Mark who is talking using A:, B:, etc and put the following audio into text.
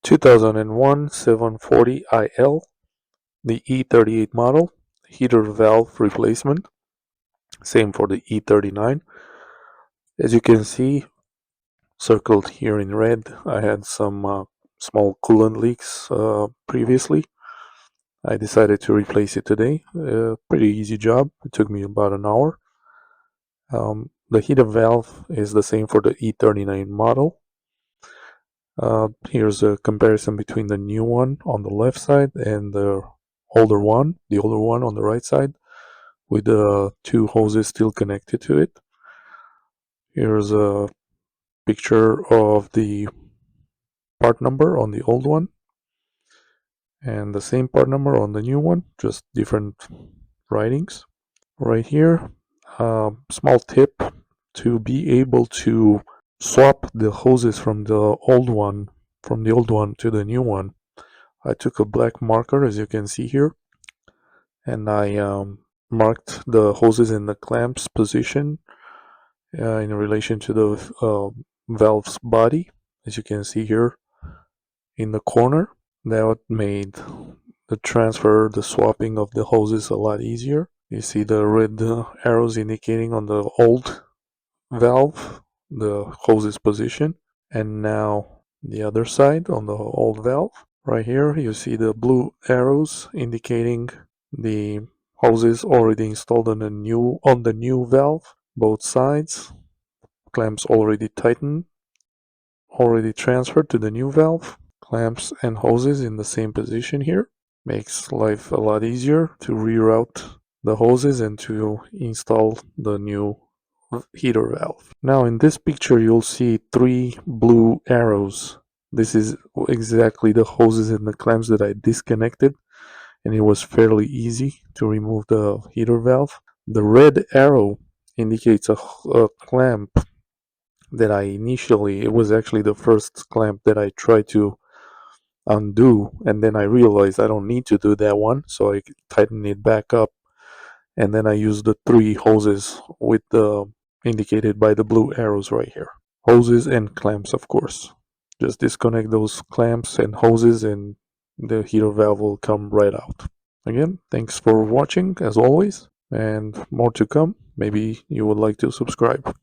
A: 2001 740IL, the E38 model, heater valve replacement. Same for the E39. As you can see, circled here in red, I had some small coolant leaks previously. I decided to replace it today. Pretty easy job. It took me about an hour. The heater valve is the same for the E39 model. Here's a comparison between the new one on the left side and the older one on the right side, with the two hoses still connected to it. Here's a picture of the part number on the old one and the same part number on the new one, just different writings. Right here, small tip: to be able to swap the hoses from the old one to the new one, I took a black marker, as you can see here, and I marked the hoses in the clamps position in relation to the valve's body, as you can see here in the corner. That made the swapping of the hoses a lot easier. You see the red arrows indicating on the old valve the hoses position, and now the other side on the old valve. Right here you see the blue arrows indicating the hoses already installed on the new valve. Both sides, clamps already tightened, already transferred to the new valve. Clamps and hoses in the same position here. Makes life a lot easier to reroute the hoses and to install the new heater valve. Now in this picture you'll see three blue arrows. This is exactly the hoses and the clamps that I disconnected, and it was fairly easy to remove the heater valve. The red arrow indicates a clamp that it was actually the first clamp that I tried to undo, and then I realized I don't need to do that one, so I tightened it back up, and then I used the three hoses with the indicated by the blue arrows right here. Hoses and clamps, of course. Just disconnect those clamps and hoses and the heater valve will come right out. Again, thanks for watching as always, and more to come. Maybe you would like to subscribe.